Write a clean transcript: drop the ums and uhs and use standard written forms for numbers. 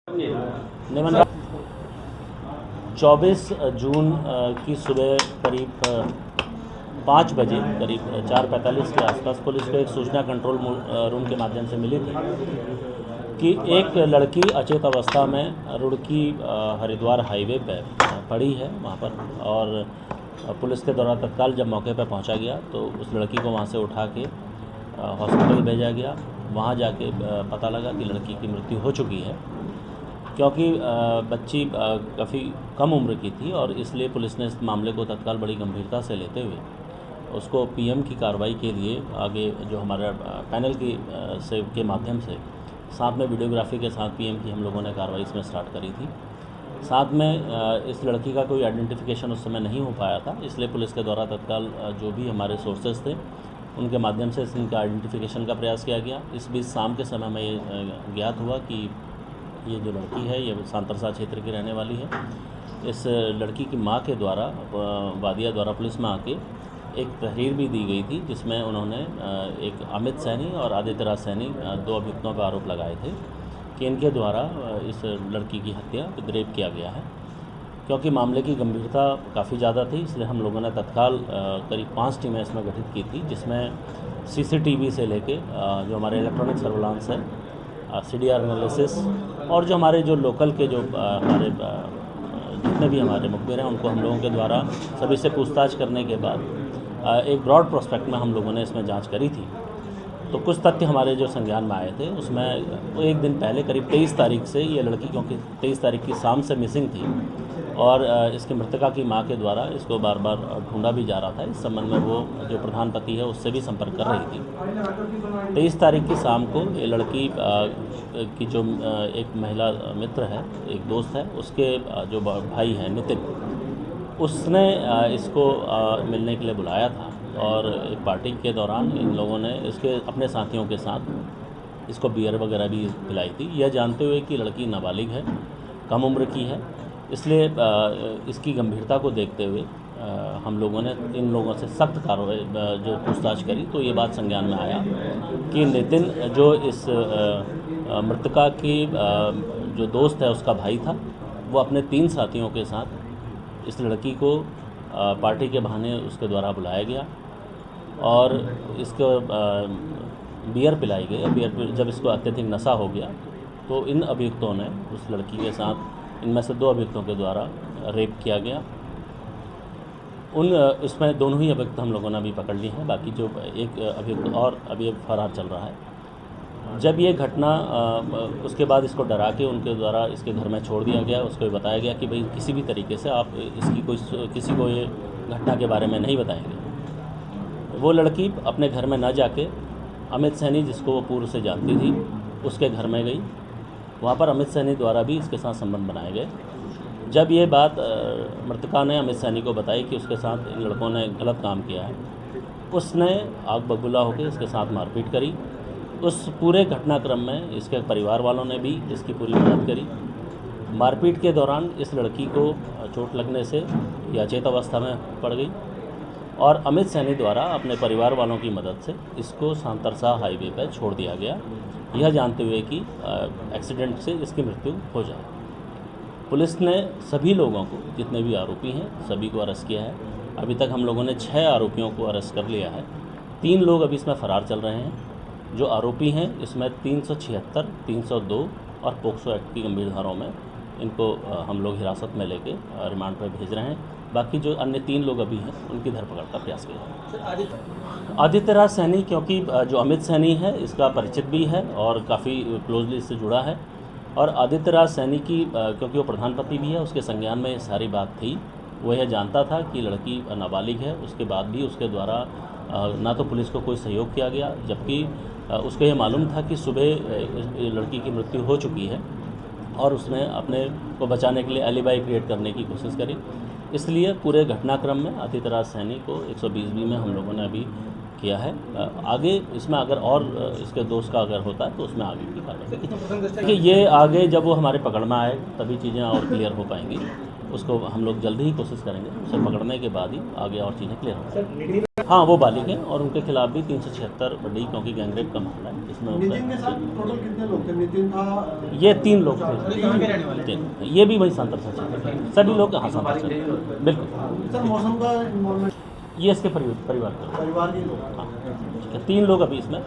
निमन 24 जून की सुबह करीब 5 बजे करीब 4:45 के आसपास पुलिस को एक सूचना कंट्रोल रूम के माध्यम से मिली थी कि एक लड़की अचेत अवस्था में रुड़की हरिद्वार हाईवे पे पड़ी है वहाँ पर। और पुलिस के द्वारा तत्काल जब मौके पर पहुँचा गया तो उस लड़की को वहाँ से उठा के हॉस्पिटल भेजा गया। वहाँ जाके पता लगा कि लड़की की मृत्यु हो चुकी है, क्योंकि बच्ची काफ़ी कम उम्र की थी और इसलिए पुलिस ने इस मामले को तत्काल बड़ी गंभीरता से लेते हुए उसको पीएम की कार्रवाई के लिए आगे जो हमारा पैनल के माध्यम से साथ में वीडियोग्राफी के साथ पीएम की हम लोगों ने कार्रवाई इसमें स्टार्ट करी थी। साथ में इस लड़की का कोई आइडेंटिफिकेशन उस समय नहीं हो पाया था, इसलिए पुलिस के द्वारा तत्काल जो भी हमारे सोर्सेज थे उनके माध्यम से इनका आइडेंटिफिकेशन का प्रयास किया गया। इस बीच शाम के समय में ये ज्ञात हुआ कि ये जो लड़की है ये सांतरसा क्षेत्र की रहने वाली है। इस लड़की की मां के द्वारा वादिया द्वारा पुलिस में आके एक तहरीर भी दी गई थी, जिसमें उन्होंने एक अमित सैनी और आदित्य राज सैनी 2 अभियुक्तों पर आरोप लगाए थे कि इनके द्वारा इस लड़की की हत्या रेप किया गया है। क्योंकि मामले की गंभीरता काफ़ी ज़्यादा थी, इसलिए हम लोगों ने तत्काल करीब 5 टीमें इसमें गठित की थी, जिसमें सीसीटीवी से लेके जो हमारे इलेक्ट्रॉनिक सर्विलांस है, सीडीआर एनालिसिस और जो हमारे जो लोकल के जो हमारे जितने भी हमारे मुखबिर हैं उनको हम लोगों के द्वारा सभी से पूछताछ करने के बाद एक ब्रॉड प्रोस्पेक्ट में हम लोगों ने इसमें जांच करी थी। तो कुछ तथ्य हमारे जो संज्ञान में आए थे उसमें एक दिन पहले करीब 23 तारीख से ये लड़की, क्योंकि 23 तारीख की शाम से मिसिंग थी और इसकी मृतका की मां के द्वारा इसको बार बार ढूंढा भी जा रहा था। इस संबंध में वो जो प्रधान पति है उससे भी संपर्क कर रही थी। 23 तारीख की शाम को ये लड़की की जो एक महिला मित्र है, एक दोस्त है, उसके जो भाई हैं नितिन, उसने इसको मिलने के लिए बुलाया था और एक पार्टी के दौरान इन लोगों ने इसके अपने साथियों के साथ इसको बियर वगैरह भी पिलाई थी, यह जानते हुए कि लड़की नाबालिग है, कम उम्र की है। इसलिए इसकी गंभीरता को देखते हुए हम लोगों ने इन लोगों से सख्त कार्रवाई जो पूछताछ करी, तो ये बात संज्ञान में आया कि नितिन जो इस मृतका की जो दोस्त है उसका भाई था, वो अपने 3 साथियों के साथ इस लड़की को पार्टी के बहाने उसके द्वारा बुलाया गया और इसको बियर पिलाई गई। बियर जब इसको अत्यधिक नशा हो गया तो इन अभियुक्तों ने उस लड़की के साथ, इनमें से 2 अभियुक्तों के द्वारा रेप किया गया। इसमें दोनों ही अभियुक्त हम लोगों ने अभी पकड़ लिए हैं, बाकी जो एक अभियुक्त और अभी फरार चल रहा है। जब ये घटना उसके बाद इसको डरा के उनके द्वारा इसके घर में छोड़ दिया गया। उसको बताया गया कि भाई किसी भी तरीके से आप किसी को ये घटना के बारे में नहीं बताएंगे। वो लड़की अपने घर में न जाके अमित सैनी, जिसको वो पूर्व से जानती थी, उसके घर में गई। वहाँ पर अमित सैनी द्वारा भी इसके साथ संबंध बनाए गए। जब ये बात मृतका ने अमित सैनी को बताई कि उसके साथ इन लड़कों ने गलत काम किया है, उसने आग बबूला होकर इसके साथ मारपीट करी। उस पूरे घटनाक्रम में इसके परिवार वालों ने भी इसकी पूरी मदद करी। मारपीट के दौरान इस लड़की को चोट लगने से ये अचेत अवस्था में पड़ गई और अमित सैनी द्वारा अपने परिवार वालों की मदद से इसको सांतरसा हाईवे पर छोड़ दिया गया, यह जानते हुए कि एक्सीडेंट से इसकी मृत्यु हो जाए। पुलिस ने सभी लोगों को, जितने भी आरोपी हैं, सभी को अरेस्ट किया है। अभी तक हम लोगों ने 6 आरोपियों को अरेस्ट कर लिया है। 3 लोग अभी इसमें फ़रार चल रहे हैं। जो आरोपी हैं इसमें 376, 302 और पोक्सो एक्ट की गंभीर धाराओं में इनको हम लोग हिरासत में लेके रिमांड पर भेज रहे हैं। बाकी जो अन्य 3 लोग अभी हैं उनकी धरपकड़ का प्रयास किया। आदित्य राज सैनी, क्योंकि जो अमित सैनी है इसका परिचित भी है और काफ़ी क्लोजली इससे जुड़ा है, और आदित्य राज सैनी की क्योंकि वो प्रधान पति भी है, उसके संज्ञान में ये सारी बात थी। वो यह जानता था कि लड़की नाबालिग है, उसके बाद भी उसके द्वारा ना तो पुलिस को कोई सहयोग किया गया, जबकि उसको ये मालूम था कि सुबह लड़की की मृत्यु हो चुकी है और उसने अपने को बचाने के लिए एलिबाई क्रिएट करने की कोशिश करी। इसलिए पूरे घटनाक्रम में आदित्य राज सैनी को 120B में हम लोगों ने अभी किया है। आगे इसमें अगर और इसके दोस्त का अगर होता है तो उसमें आगे की कार्रवाई। देखिए, ये आगे जब वो हमारे पकड़ में आए तभी चीज़ें और क्लियर हो पाएंगी। उसको हम लोग जल्दी ही कोशिश करेंगे, उसे पकड़ने के बाद ही आगे और चीज़ें क्लियर होंगी। हाँ, वो बालिग हैं और उनके खिलाफ भी 376 बड़ी, क्योंकि गैंगरेप का मामला है इसमें। नितिन के साथ टोटल कितने लोग थे? नितिन था, ये 3 लोग थे। 3, ये भी वही सांतर से थे, सभी लोग। हाँ, सांतर से, बिल्कुल। सर मौसम का इन्वॉल्वमेंट ये इसके परिवार के लोग। परिवार के लोग। हाँ, ठीक है, 3 लोग अभी इसमें